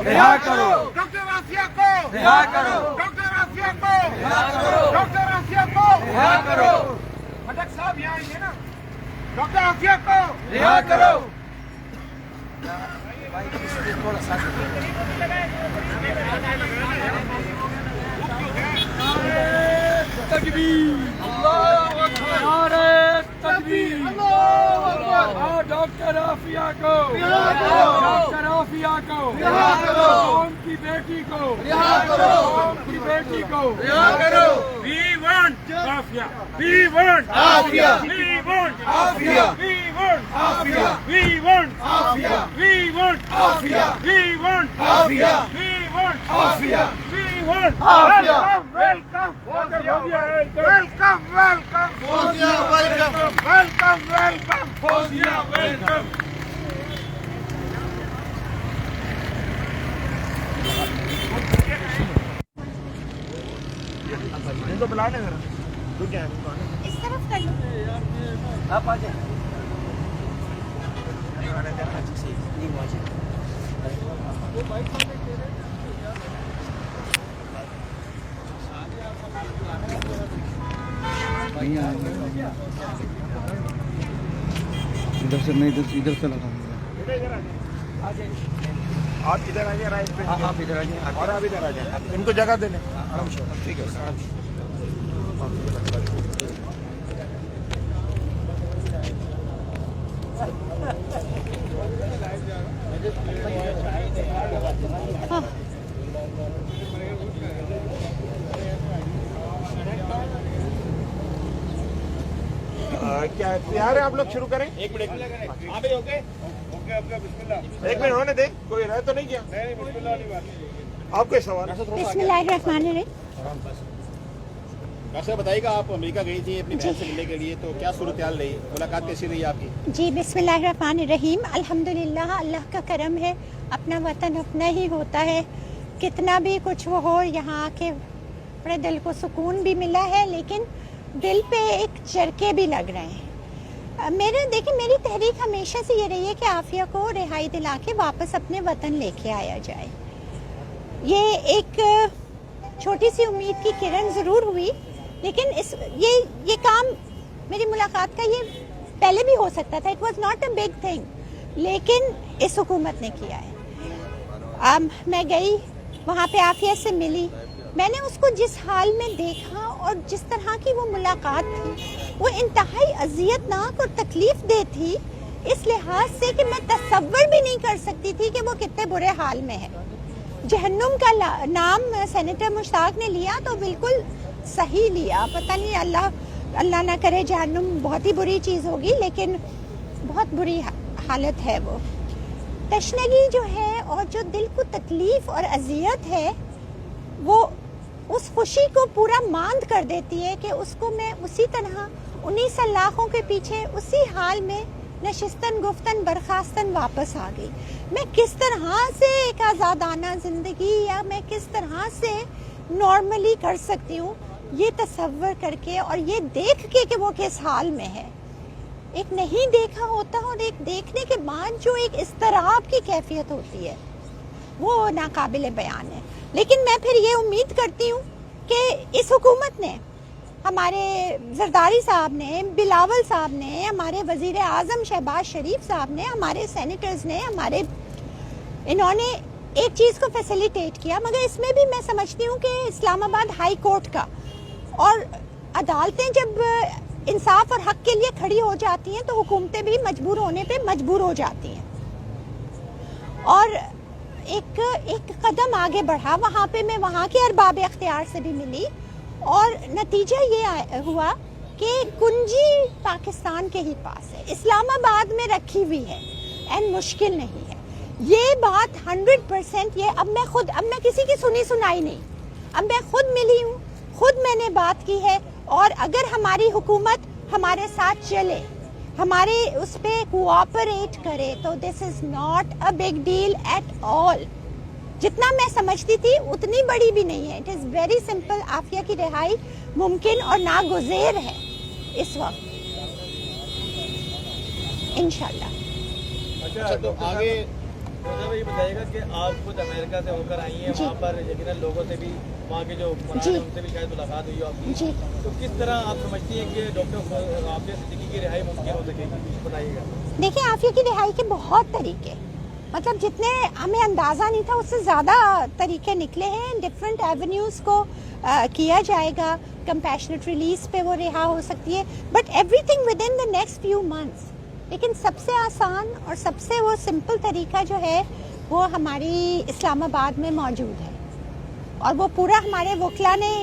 رہا کرو ڈاکٹر آسیہ کو رہا کرو ڈاکٹر آسیہ کو رہا کرو ڈاکٹر آسیہ کو رہا کرو مدک صاحب یہاں آئیے نا ڈاکٹر آسیہ کو رہا کرو تکبیر اللہ اکبر نعرہ تکبیر اللہ اکبر ڈاکٹر عافیہ کو ڈاکٹر عافیہ کو قوم کی بیٹی کو قوم کی بیٹی کو We want Afia. We want Afia. We want Afia. We want Afia. We want Afia. We want Afia. We want Afia. We want Afia. We want Afia. Welcome, welcome, welcome, welcome, welcome, welcome. تو بلانے ذرا تو کیا اس طرف کر لو. آپ آ جائیں ادھر سے نہیں ادھر سے لگا آپ ادھر آ جائیں رائٹ پہ آپ ادھر آ جائیں اور آپ ادھر آ جائیں ان کو جگہ دینے ٹھیک ہے کیا تیار ہے آپ لوگ شروع کریں ایک منٹ ہاں بھائی اوکے ایک منٹ ہونے دیں کوئی رہ تو نہیں کیا آپ کوئی سوال بسم اللہ الرحمن الرحیم. ڈاکٹر بتائیے گا آپ امریکہ گئی تھی اپنی بہن سے ملنے کے لیے تو کیا صورتحال رہی ملاقات کیسی رہی آپ کی؟ جی بسم اللہ الرحمن الرحیم. الحمدللہ اللہ کا کرم ہے. اپنا وطن اپنا ہی ہوتا ہے. کتنا بھی کچھ وہ ہو یہاں آ کے بڑے دل کو سکون بھی ملا ہے لیکن دل پہ ایک چرکے بھی لگ رہے ہیں. دیکھیں میری تحریک ہمیشہ سے یہ رہی ہے کہ عافیہ کو رہائی دلا کے واپس اپنے وطن لے کے آیا جائے. یہ ایک چھوٹی سی امید کی کرن ضرور ہوئی لیکن یہ کام میری ملاقات کا یہ پہلے بھی ہو سکتا تھا. It was not a big thing لیکن اس حکومت نے کیا ہے. میں گئی وہاں پہ عافیہ سے ملی. میں نے اس کو جس حال میں دیکھا اور جس طرح کی وہ ملاقات تھی وہ انتہائی اذیتناک اور تکلیف دہ تھی اس لحاظ سے کہ میں تصور بھی نہیں کر سکتی تھی کہ وہ کتنے برے حال میں ہے. جہنم کا نام سینیٹر مشتاق نے لیا تو بالکل صحیح لیا. پتہ نہیں اللہ نہ کرے جہنم بہت ہی بری چیز ہوگی لیکن بہت بری حالت ہے. وہ تشنگی جو ہے اور جو دل کو تکلیف اور اذیت ہے وہ اس خوشی کو پورا ماند کر دیتی ہے کہ اس کو میں اسی طرح 19 لاکھوں کے پیچھے اسی حال میں نشستن گفتن برخاستن واپس آ گئی. میں کس طرح سے ایک آزادانہ زندگی یا میں کس طرح سے نارملی کر سکتی ہوں یہ تصور کر کے اور یہ دیکھ کے کہ وہ کس حال میں ہے. ایک نہیں دیکھا ہوتا اور ایک دیکھنے کے بعد جو ایک اضطراب کی کیفیت ہوتی ہے وہ ناقابل بیان ہے. لیکن میں پھر یہ امید کرتی ہوں کہ اس حکومت نے ہمارے زرداری صاحب نے بلاول صاحب نے ہمارے وزیر اعظم شہباز شریف صاحب نے ہمارے سینیٹرز نے انہوں نے ایک چیز کو فیسیلیٹیٹ کیا. مگر اس میں بھی میں سمجھتی ہوں کہ اسلام آباد ہائی کورٹ کا اور عدالتیں جب انصاف اور حق کے لیے کھڑی ہو جاتی ہیں تو حکومتیں بھی مجبور ہونے پہ مجبور ہو جاتی ہیں. اور ایک قدم آگے بڑھا. وہاں پہ میں وہاں کے ارباب اختیار سے بھی ملی اور نتیجہ یہ ہوا کہ کنجی پاکستان کے ہی پاس ہے, اسلام آباد میں رکھی ہوئی ہے اینڈ مشکل نہیں ہے. یہ بات 100% یہ اب میں کسی کی سنی سنائی نہیں, اب میں خود ملی ہوں, خود میں نے بات کی ہے. اور اگر ہماری حکومت ہمارے ساتھ چلے, ہمارے اس پہ کوآپریٹ کرے تو this is not a big deal at all. جتنا میں سمجھتی تھی اتنی بڑی بھی نہیں ہے. It is very simple. Aafia کی رہائی ممکن اور ناگزیر ہے اس وقت انشاءاللہ. اچھا تو آگے तो ये बताइएगा कि आप खुद अमेरिका से होकर आई हैं, जी। वहाँ पर यकीनन लोगों से भी, वहाँ के जो हुक्मरान जी। हैं उनसे भी शायद मुलाकात हुई हो आपकी, जी। तो किस तरह आप समझती हैं कि डॉक्टर आफिया सिद्दीकी की रिहाई मुमकिन हो सकेगी, बताइएगा। देखिए, आफिया की रिहाई के बहुत तरीके, मतलब जितने हमें अंदाज़ा नहीं था उससे ज़्यादा तरीके निकले हैं। डिफरेंट एवेन्यूज़ को किया जाएगा। कंपैशनेट रिलीज पे वो रिहा हो सकती है, but everything with in the next few months. लेकिन सबसे आसान और सबसे वो सिंपल तरीका जो है वो हमारी इस्लामाबाद में मौजूद है, और वो पूरा हमारे वकला ने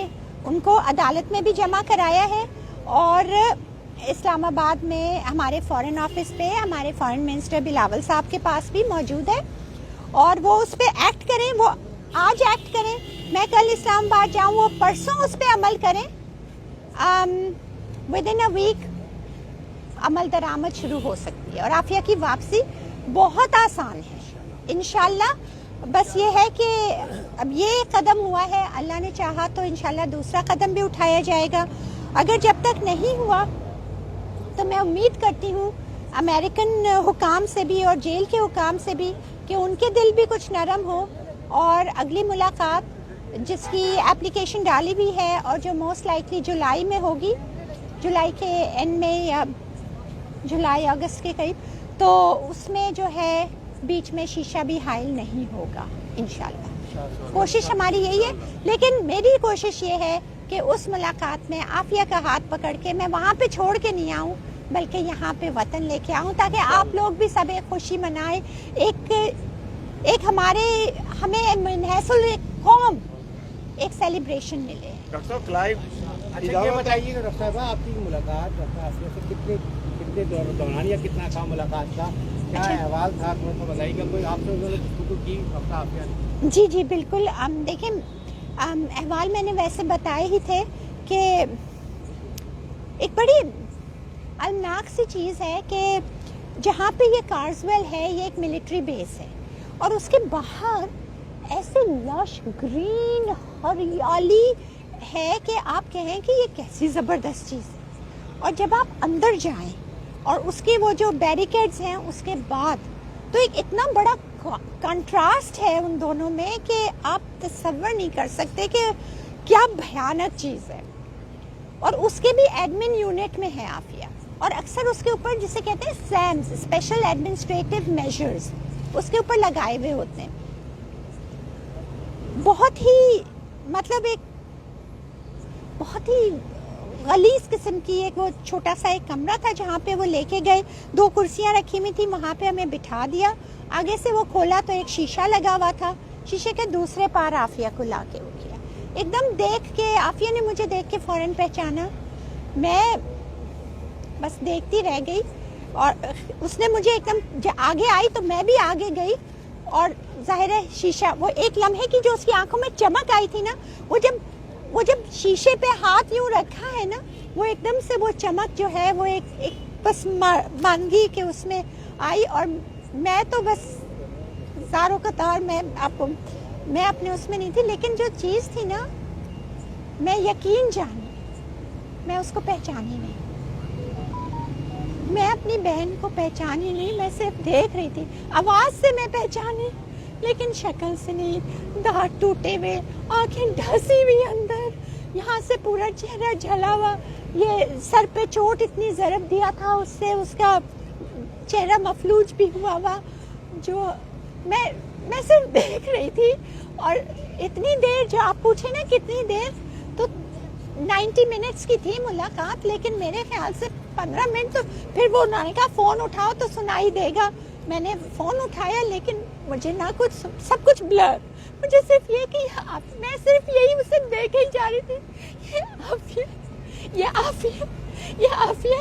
उनको अदालत में भी जमा कराया है, और इस्लामाबाद में हमारे फॉरेन ऑफिस पे हमारे फॉरेन मिनिस्टर बिलावल साहब के पास भी मौजूद है, और वो उस पर एक्ट करें। वो आज एक्ट करें, मैं कल इस्लामाबाद जाऊं, वो परसों उस पर अमल करें। विद इन अ वीक अमल दरामद शुरू हो सकती है, और आफिया की वापसी बहुत आसान है इंशाल्लाह। बस ये है कि अब ये कदम हुआ है, अल्लाह ने चाहा तो इंशाल्लाह दूसरा कदम भी उठाया जाएगा। अगर जब तक नहीं हुआ तो मैं उम्मीद करती हूँ अमेरिकन हुकाम से भी और जेल के हुकाम से भी कि उनके दिल भी कुछ नरम हो, और अगली मुलाकात जिसकी एप्लीकेशन डाली भी है और जो मोस्ट लाइकली जुलाई में होगी, जुलाई के एंड में या जुलाई अगस्त के करीब, तो उसमें जो है बीच में शीशा भी हाइल नहीं होगा इंशाल्लाह। कोशिश हमारी यही है, लेकिन मेरी कोशिश ये है कि उस मुलाकात में आफिया का हाथ पकड़ के मैं वहाँ पे छोड़ के नहीं आऊँ, बल्कि यहाँ पे वतन लेके आऊँ, ताकि आप लोग भी सब एक खुशी मनाएं, एक हमें मनहसुल एक कौम एक सेलिब्रेशन मिले। डॉक्टर साहब क्लाइव अच्छा ये बताइए कि डॉक्टर साहब आपकी मुलाकात डॉक्टर आफिया से कितने दौरान या कितना था मुलाकात का, क्या अहवाल था, थोड़ा सा बताइएगा। कोई आपसे उन्होंने गुफ्तगू की डॉक्टर आफिया ने? जी जी बिल्कुल। देखिए, अहवाल मैंने वैसे बताए ही थे कि एक बड़ी अलनाक सी चीज़ है कि जहाँ पे ये कार्सवेल है, ये एक मिलिट्री बेस है, और उसके बाहर ऐसे लश ग्रीन हरियाली है कि आप कहें कि ये कैसी ज़बरदस्त चीज़ है। और जब आप अंदर जाएं और उसके वो जो बैरिकेड्स हैं उसके बाद, तो एक इतना बड़ा कंट्रास्ट है उन दोनों में कि आप तसव्वुर नहीं कर सकते कि क्या भयानक चीज़ है। और उसके भी एडमिन यूनिट में है आफिया, और अक्सर उसके ऊपर जिसे कहते हैं सैम्स, स्पेशल एडमिनिस्ट्रेटिव मेजर्स, उसके ऊपर लगाए हुए होते हैं। बहुत ही मतलब एक बहुत ही गलीज किस्म की एक वो छोटा सा एक कमरा था जहाँ पे वो लेके गए। 2 कुर्सियाँ रखी हुई थी, वहाँ पे हमें बिठा दिया। आगे से वो खोला तो एक शीशा लगा हुआ था, शीशे के दूसरे पार आफिया को ला के वो किया। एकदम देख के आफिया ने मुझे देख के फ़ौरन पहचाना, मैं बस देखती रह गई, और उसने मुझे एकदम आगे आई तो मैं भी आगे गई। और जाहिर है शीशा, वो एक लम्हे की जो उसकी आंखों में चमक आई थी ना, वो जब शीशे पे हाथ यूं रखा है ना, वो एकदम से वो चमक जो है वो एक बस मानगी के उसमें आई। और मैं तो बस ज़ारों कतार मैं अपने उसमें नहीं थी, लेकिन जो चीज़ थी ना, मैं यकीन जानी, मैं उसको पहचानी नहीं, मैं अपनी बहन को पहचानी नहीं, मैं सिर्फ देख रही थी। आवाज़ से मैं पहचानी, लेकिन शक्ल से नहीं। दांत टूटे हुए, आंखें ढसी हुई अंदर, यहाँ से पूरा चेहरा जला हुआ, ये सर पे चोट इतनी ज़रब दिया था उससे, उसका चेहरा मफलूज भी हुआ हुआ। जो मैं सिर्फ देख रही थी, और इतनी देर, जो आप पूछे ना कितनी देर, तो 90 मिनट्स की थी मुलाकात, लेकिन मेरे ख्याल से 15 मिनट। तो फिर वो उन्होंने कहा फ़ोन उठाओ तो सुनाई देगा। मैंने फ़ोन उठाया, लेकिन मुझे ना कुछ, सब कुछ ब्लर। मुझे सिर्फ ये कि मैं सिर्फ यही उसे देखे ही जा रही थी, ये आफिया, ये आफिया, ये आफिया।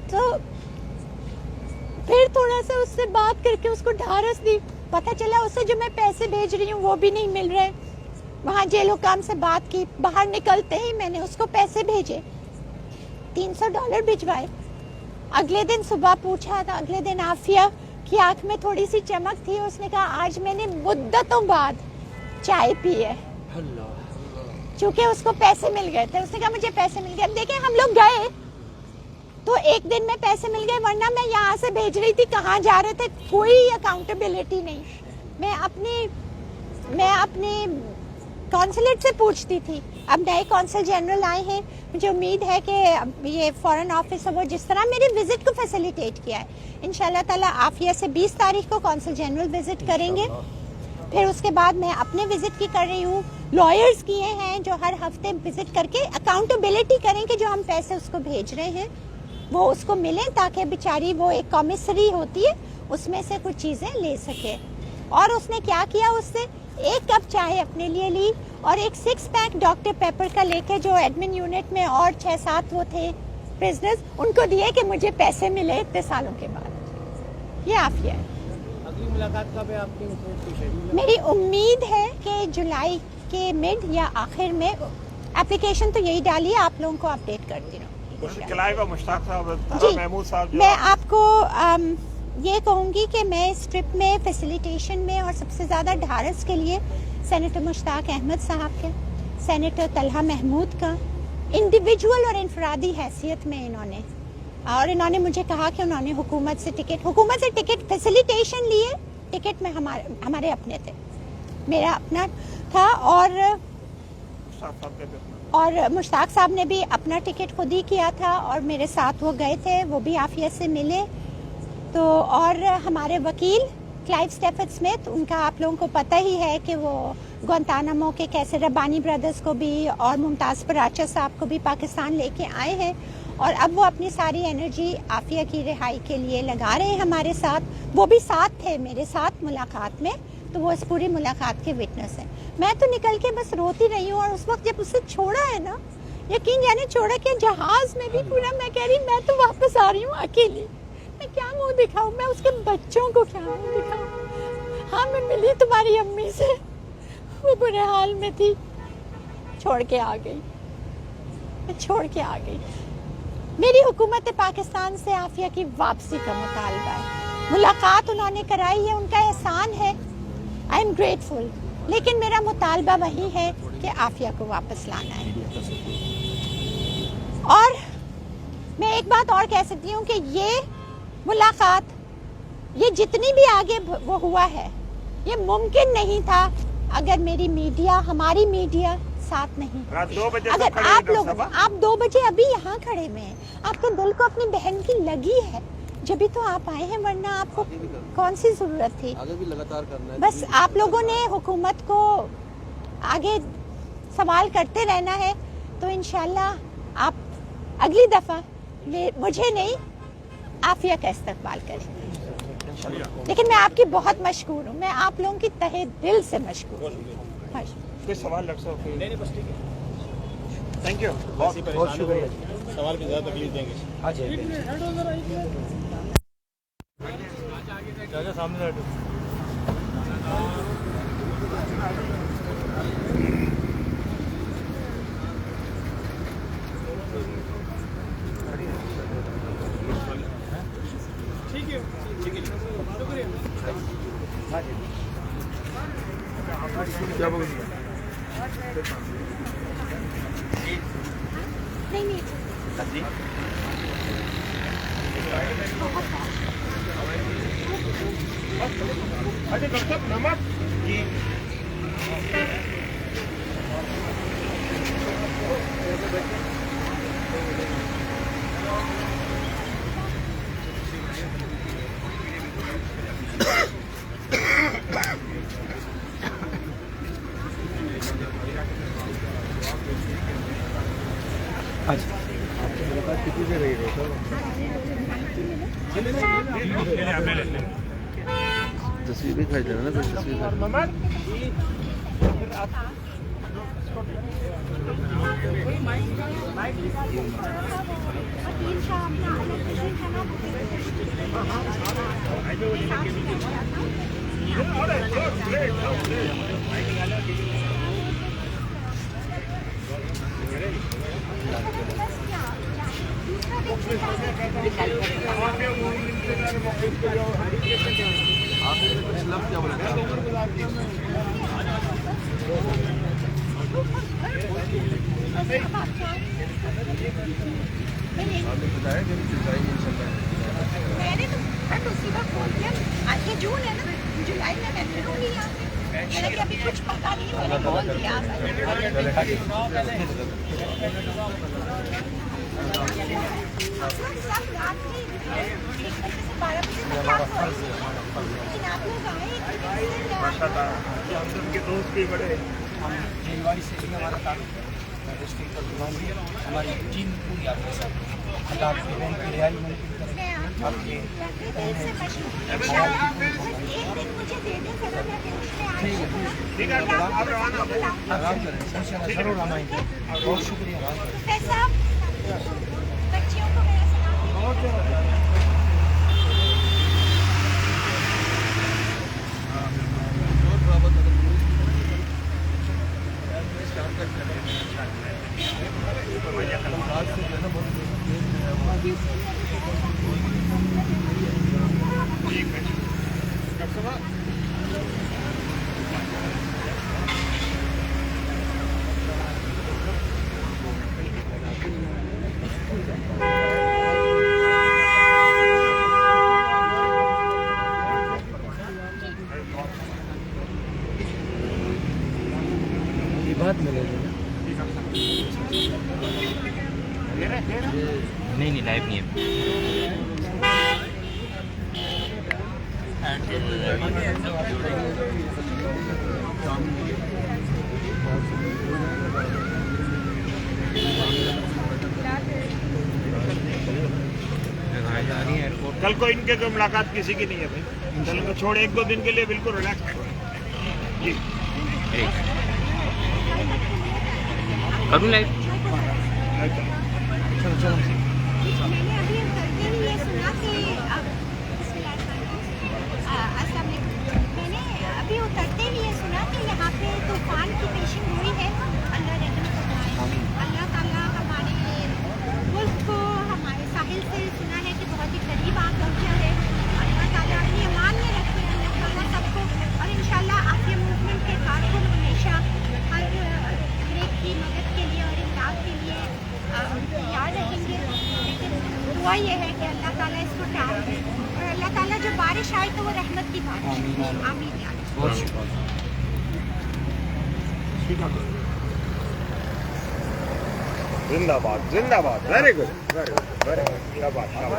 तो फिर थोड़ा सा उससे बात करके उसको ढारस दी। पता चला उसे जो मैं पैसे भेज रही हूँ वो भी नहीं मिल रहे। वहाँ जेल हुकाम से बात की, बाहर निकलते ही मैंने उसको पैसे भेजे, $300 भिजवाए। अगले दिन सुबह पूछा था, अगले दिन आफिया की आंख में थोड़ी सी चमक थी, उसने कहा आज मैंने मुद्दतों बाद चाय पी है, चूंकि उसको पैसे मिल गए थे। उसने कहा मुझे पैसे मिल गए। अब देखिए, हम लोग गए तो एक दिन में पैसे मिल गए, वरना मैं यहाँ से भेज रही थी, कहाँ जा रहे थे कोई अकाउंटेबिलिटी नहीं। मैं अपने कॉन्सुलेट से पूछती थी। अब नए कॉन्सल जनरल आए हैं, मुझे उम्मीद है कि ये फॉरेन ऑफिस वो जिस तरह मेरी विजिट को फैसिलिटेट किया है, इंशाल्लाह ताला आफिया से 20 तारीख को कॉन्सल जनरल विजिट करेंगे। फिर उसके बाद मैं अपने विजिट की कर रही हूँ, लॉयर्स किए हैं जो हर हफ्ते विजिट करके अकाउंटेबिलिटी करें कि जो हम पैसे उसको भेज रहे हैं वो उसको मिले, ताकि बेचारी वो एक कॉमिसरी होती है उसमें से कुछ चीज़ें ले सके। और उसने क्या किया, उससे 1 कप चाय अपने लिए ली और एक 6 पैक डॉक्टर पेपर का लेके, जो एडमिन यूनिट में और 6-7 वो थे प्रिजनर्स, उनको दिए कि मुझे पैसे मिले इतने सालों के बाद। ये आफिया है। अगली मुलाकात कब है आपकी? मेरी उम्मीद है कि जुलाई के मिड या आखिर में। एप्लीकेशन तो यही डाली है, आप लोगों को अपडेट करती रहूँ। मुश्ताक साहब, जी, महमूद साहब, मैं आपको ये कहूँगी कि मैं इस ट्रिप में फैसिलिटेशन में और सबसे ज़्यादा ढारस के लिए सेनेटर मुश्ताक अहमद साहब के, सेनेटर तलहा महमूद का इंडिविजुअल और इनफरादी हैसियत में इन्होंने मुझे कहा कि उन्होंने हुकूमत से टिकट फैसिलिटेशन लिए। टिकट में हमारे अपने थे, मेरा अपना था, और मुश्ताक साहब ने भी अपना टिकट खुद ही किया था और मेरे साथ वो गए थे, वो भी आफियत से मिले। तो और हमारे वकील क्लाइव स्टेफर्ड स्मिथ, उनका आप लोगों को पता ही है कि वो गुआंतानामो के कैसे रब्बानी ब्रदर्स को भी और मुमताज़ पराचा साहब को भी पाकिस्तान लेके आए हैं, और अब वो अपनी सारी एनर्जी आफिया की रिहाई के लिए लगा रहे हैं हमारे साथ। वो भी साथ थे मेरे साथ मुलाकात में, तो वो इस पूरी मुलाकात के विटनेस हैं। मैं तो निकल के बस रोती रही हूँ, और उस वक्त जब उसे छोड़ा है ना, यकीन जाने छोड़ा कि जहाज में भी पूरा मैं कह रही मैं तो वापस आ रही हूँ अकेली, मैं क्या मुंह दिखाऊं, मैं उसके बच्चों को क्या मुंह दिखाऊं। हाँ, मैं मिली तुम्हारी अम्मी से, वो बुरे हाल में थी, छोड़ के आ गई। मेरी हुकूमत पाकिस्तान से आफिया की वापसी का मुतालबा है। मुलाकात उन्होंने कराई है, उनका एहसान है, आई एम ग्रेटफुल, लेकिन मेरा मुतालबा वही है कि आफिया को वापस लाना है। और मैं एक बात और कह सकती हूँ कि ये मुलाकात, ये जितनी भी आगे वो हुआ है, ये मुमकिन नहीं था अगर हमारी मीडिया साथ नहीं। रात 2 बजे अगर आप 2 बजे अभी यहाँ खड़े में हैं, आपके दिल को अपनी बहन की लगी है, जब भी तो आप आए हैं, वरना आपको कौन सी जरूरत थी। आगे भी लगातार करना है। बस आप लोगों ने हुकूमत को आगे सवाल करते रहना है, तो इंशाल्लाह आप अगली दफा मुझे नहीं, आफिया का इस्तकबाल करेंगे। लेकिन मैं आपकी बहुत मशकूर हूँ, मैं आप लोगों की तहे दिल से मशकूर हूँ। कोई सवाल लग सकता है? नहीं, बस ठीक है। थैंक यू, बहुत शुक्रिया। सवाल में ज़्यादा तकलीफ देंगे। सामने क्या बोल नहीं अच्छा डॉक्टर साहब, नमक जी। कितनी देर रही है सर? तस्वीर भी खाई देना ना, फिर तस्वीर नमक आपने कुछ लफ्ज़ क्या बोला था? आपने बताया कि कुछ पता नहीं, मैंने बोल दिया। सब रात में 1 बजे से 12 बजे तक आप आए, लेकिन आप लोग आए हम उनके दोस्त भी बड़े रेलवाई से भी हमारा ताल्लुक है, डिस्ट्रिक्ट और हमारी टीम पूरी आपके साथ अल्लाह की बहन की रिहाई मुमकिन करें। आपके एक दिन मुझे दे दें जरा, मैं उसमें ठीक है, आप रवाना हो। आराम करें, इंशाल्लाह जरूर हम आएंगे। बहुत शुक्रिया, आराम करें। साहब बच्चियों को मेरा सलाम दीजिए। ये बात में ले लेना। नहीं लाइव नहीं है। कल को इनके तो मुलाकात किसी की नहीं है भाई, कल को छोड़ 1-2 दिन के लिए बिल्कुल रिलैक्स जी। करूँ लाइव? चलो मैंने अभी उतरते ही ये सुना कि अस्सलाम वालेकुम। मैंने अभी उतरते ही ये सुना कि यहाँ पे तूफान की पेशिंग हुई है। अल्लाह रहम फरमाए। अल्लाह ताला हमारे मुल्क को हमारे साहिल से सुना है कि बहुत ही करीब आ पहुँचा है। अल्लाह ताला अपनी अमान में रखे। अल्लाह ताला सबको, और इंशाल्लाह आपके मूवमेंट के कारकुन हमेशा हर एक की मदद के लिए और इमदाद के लिए तैयार रहेंगे। लेकिन दुआ ये है कि अल्लाह ताला इसको टाल दे, और अल्लाह ताला जो बारिश आए तो वो रहमत की बारिश। आमीन यार। बहुत शुक्रिया। जिंदाबाद जिंदाबाद, very good, very good, very good, शाबाश शाबाश।